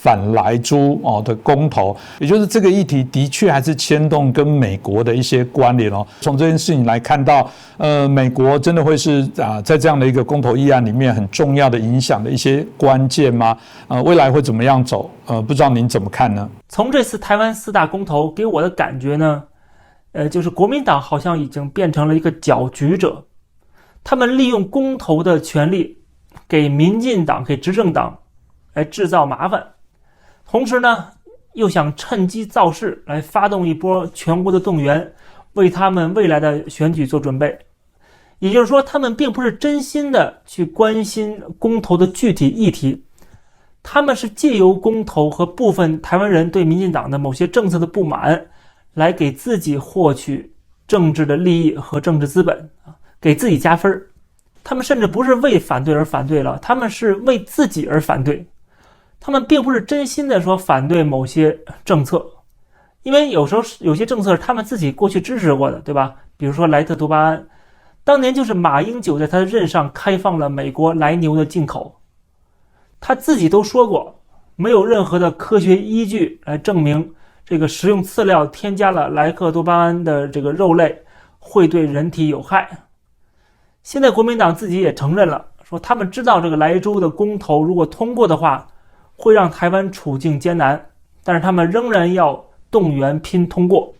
反莱猪的公投，也就是这个议题的确还是牵动跟美国的一些关联哦。从这件事情来看到，美国真的会是在这样的一个公投议案里面很重要的影响的一些关键吗？未来会怎么样走？不知道您怎么看呢？从这次台湾4大公投给我的感觉呢，就是国民党好像已经变成了一个搅局者，他们利用公投的权利给民进党、给执政党来制造麻烦，同时呢，又想趁机造势来发动一波全国的动员，为他们未来的选举做准备。也就是说，他们并不是真心的去关心公投的具体议题，他们是借由公投和部分台湾人对民进党的某些政策的不满，来给自己获取政治的利益和政治资本，给自己加分。他们甚至不是为反对而反对了，他们是为自己而反对。他们并不是真心的说反对某些政策，因为有时候有些政策是他们自己过去支持过的，对吧？比如说莱特多巴胺，当年就是马英九在他的任上开放了美国来牛的进口，他自己都说过，没有任何的科学依据来证明这个食用饲料添加了莱克多巴胺的这个肉类会对人体有害。现在国民党自己也承认了，说他们知道这个莱猪的公投如果通过的话，会让台湾处境艰难，但是他们仍然要动员拼通过。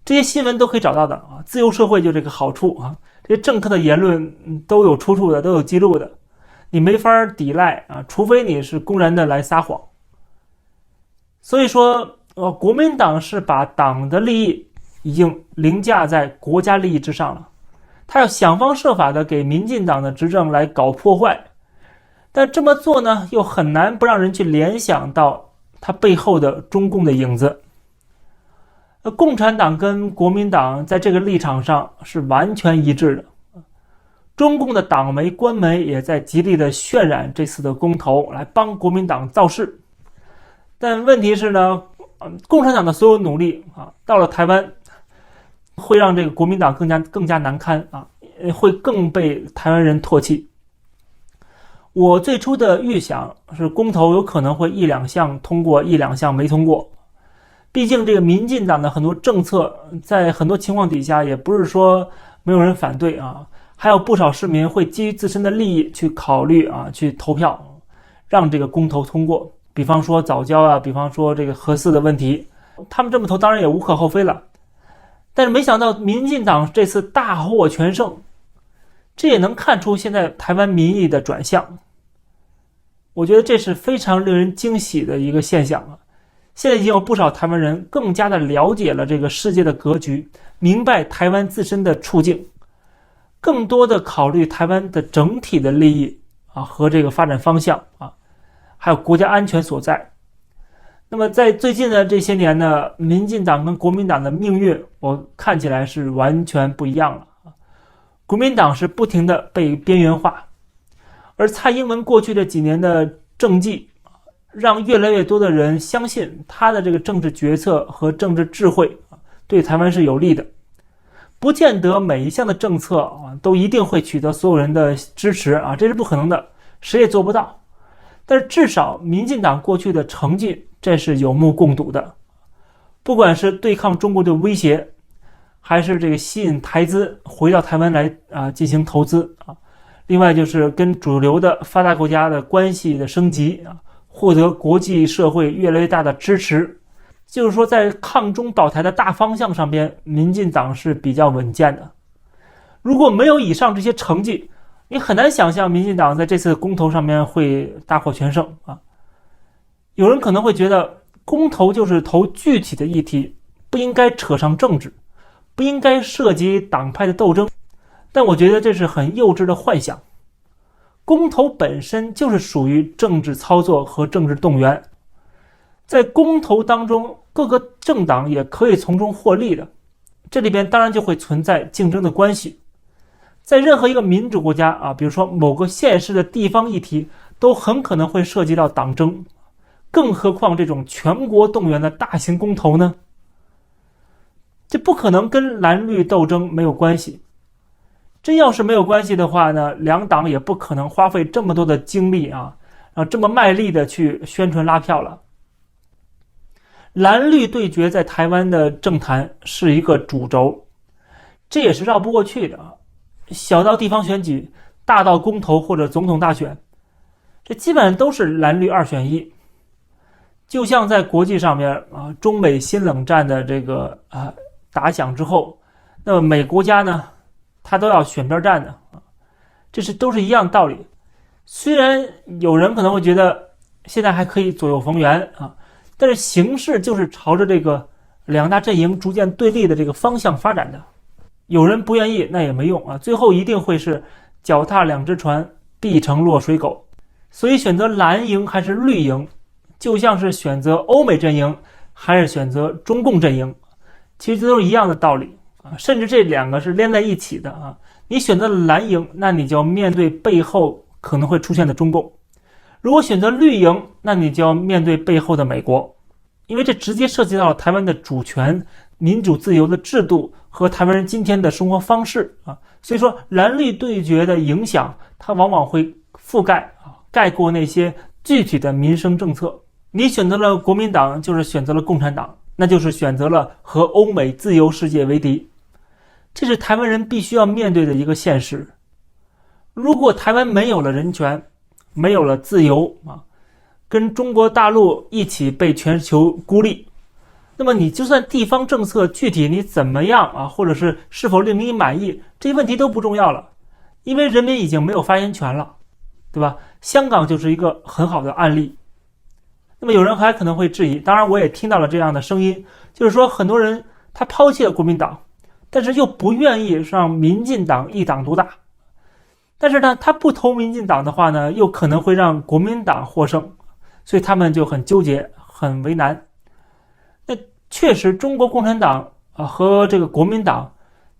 这些新闻都可以找到的啊，自由社会就这个好处啊，这些政客的言论都有出处的，都有记录的，你没法抵赖啊，除非你是公然的来撒谎。所以说，国民党是把党的利益已经凌驾在国家利益之上了。他要想方设法的给民进党的执政来搞破坏，但这么做呢，又很难不让人去联想到他背后的中共的影子。共产党跟国民党在这个立场上是完全一致的，中共的党媒官媒也在极力的渲染这次的公投来帮国民党造势。但问题是呢，共产党的所有努力到了台湾会让这个国民党更加难堪会更被台湾人唾弃。我最初的预想是公投有可能会1、2项通过，1、2项没通过。毕竟这个民进党的很多政策在很多情况底下也不是说没有人反对还有不少市民会基于自身的利益去考虑去投票让这个公投通过。比方说藻礁比方说这个核四的问题，他们这么投当然也无可厚非了。但是没想到民进党这次大获全胜，这也能看出现在台湾民意的转向。我觉得这是非常令人惊喜的一个现象现在已经有不少台湾人更加的了解了这个世界的格局，明白台湾自身的处境，更多的考虑台湾的整体的利益和这个发展方向还有国家安全所在。那么在最近的这些年呢，民进党跟国民党的命运我看起来是完全不一样了。国民党是不停的被边缘化，而蔡英文过去这几年的政绩让越来越多的人相信他的这个政治决策和政治智慧对台湾是有利的。不见得每一项的政策都一定会取得所有人的支持这是不可能的，谁也做不到。但是至少民进党过去的成绩这是有目共睹的，不管是对抗中国的威胁，还是这个吸引台资回到台湾来进行投资另外就是跟主流的发达国家的关系的升级获得国际社会越来越大的支持。就是说在抗中保台的大方向上边，民进党是比较稳健的。如果没有以上这些成绩，你很难想象民进党在这次公投上面会大获全胜有人可能会觉得公投就是投具体的议题，不应该扯上政治，不应该涉及党派的斗争，但我觉得这是很幼稚的幻想。公投本身就是属于政治操作和政治动员，在公投当中各个政党也可以从中获利的，这里边当然就会存在竞争的关系。在任何一个民主国家比如说某个县市的地方议题都很可能会涉及到党争，更何况这种全国动员的大型公投呢？这不可能跟蓝绿斗争没有关系。真要是没有关系的话呢，两党也不可能花费这么多的精力这么卖力的去宣传拉票了。蓝绿对决在台湾的政坛是一个主轴，这也是绕不过去的。小到地方选举，大到公投或者总统大选，这基本上都是蓝绿二选一。就像在国际上面中美新冷战的这个打响之后，那么每国家呢，它都要选边站的，都是一样道理。虽然有人可能会觉得现在还可以左右逢源但是形势就是朝着这个两大阵营逐渐对立的这个方向发展的。有人不愿意那也没用最后一定会是脚踏两只船，必成落水狗。所以选择蓝营还是绿营，就像是选择欧美阵营还是选择中共阵营，其实都是一样的道理甚至这两个是连在一起的你选择蓝营，那你就要面对背后可能会出现的中共；如果选择绿营，那你就要面对背后的美国。因为这直接涉及到了台湾的主权、民主自由的制度和台湾人今天的生活方式所以说蓝绿对决的影响，它往往会覆盖过那些具体的民生政策。你选择了国民党，就是选择了共产党，那就是选择了和欧美自由世界为敌。这是台湾人必须要面对的一个现实。如果台湾没有了人权，没有了自由跟中国大陆一起被全球孤立，那么你就算地方政策具体你怎么样或者是否令你满意，这些问题都不重要了，因为人民已经没有发言权了，对吧？香港就是一个很好的案例。那么有人还可能会质疑，当然我也听到了这样的声音，就是说很多人他抛弃了国民党，但是又不愿意让民进党一党独大，但是呢他不投民进党的话呢，又可能会让国民党获胜，所以他们就很纠结，很为难。那确实中国共产党和这个国民党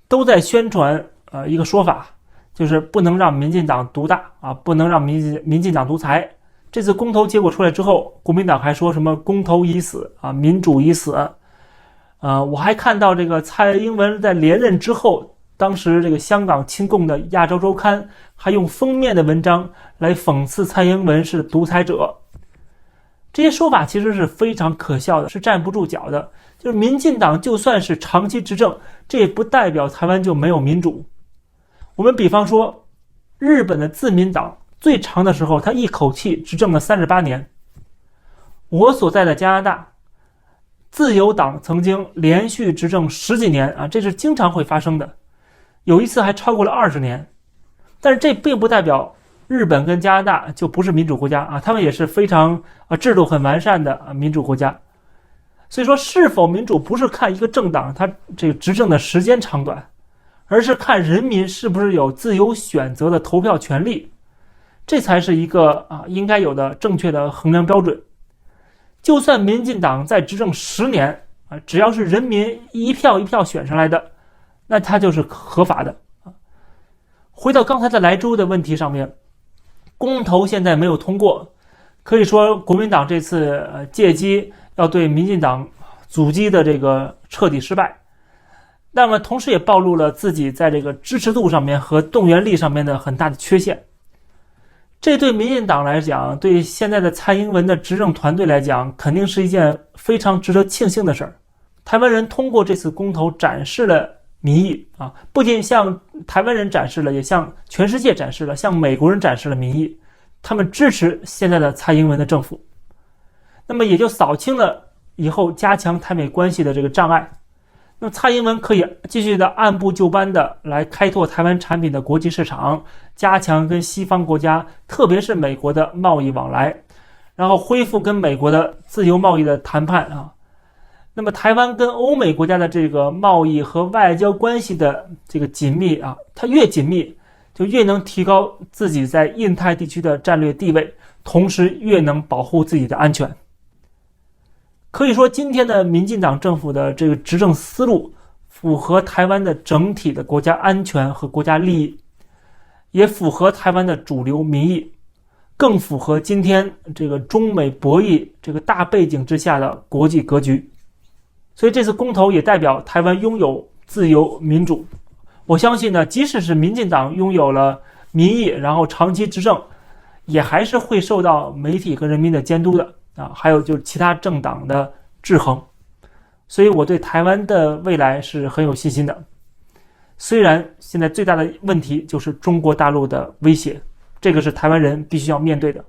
都在宣传一个说法，就是不能让民进党独大不能让民进党独裁。这次公投结果出来之后，国民党还说什么公投已死民主已死我还看到这个蔡英文在连任之后，当时这个香港亲共的亚洲周刊还用封面的文章来讽刺蔡英文是独裁者。这些说法其实是非常可笑的，是站不住脚的。就是民进党就算是长期执政，这也不代表台湾就没有民主。我们比方说日本的自民党最长的时候，他一口气执政了38年。我所在的加拿大自由党曾经连续执政10几年这是经常会发生的，有一次还超过了20年。但是这并不代表日本跟加拿大就不是民主国家他们也是非常制度很完善的民主国家。所以说是否民主不是看一个政党它这个执政的时间长短，而是看人民是不是有自由选择的投票权利，这才是一个应该有的正确的衡量标准。就算民进党在执政10年只要是人民一票一票选上来的，那它就是合法的回到刚才的莱州的问题上面，公投现在没有通过，可以说国民党这次借机要对民进党阻击的这个彻底失败，那么同时也暴露了自己在这个支持度上面和动员力上面的很大的缺陷。这对民进党来讲，对现在的蔡英文的执政团队来讲，肯定是一件非常值得庆幸的事儿。台湾人通过这次公投展示了民意不仅向台湾人展示了，也向全世界展示了，向美国人展示了民意，他们支持现在的蔡英文的政府。那么也就扫清了以后加强台美关系的这个障碍。那么蔡英文可以继续的按部就班的来开拓台湾产品的国际市场，加强跟西方国家特别是美国的贸易往来，然后恢复跟美国的自由贸易的谈判那么台湾跟欧美国家的这个贸易和外交关系的这个紧密它越紧密就越能提高自己在印太地区的战略地位，同时越能保护自己的安全。可以说今天的民进党政府的这个执政思路符合台湾的整体的国家安全和国家利益，也符合台湾的主流民意，更符合今天这个中美博弈这个大背景之下的国际格局。所以这次公投也代表台湾拥有自由民主。我相信呢，即使是民进党拥有了民意，然后长期执政，也还是会受到媒体和人民的监督的啊，还有就是其他政党的制衡。所以我对台湾的未来是很有信心的。虽然现在最大的问题就是中国大陆的威胁，这个是台湾人必须要面对的。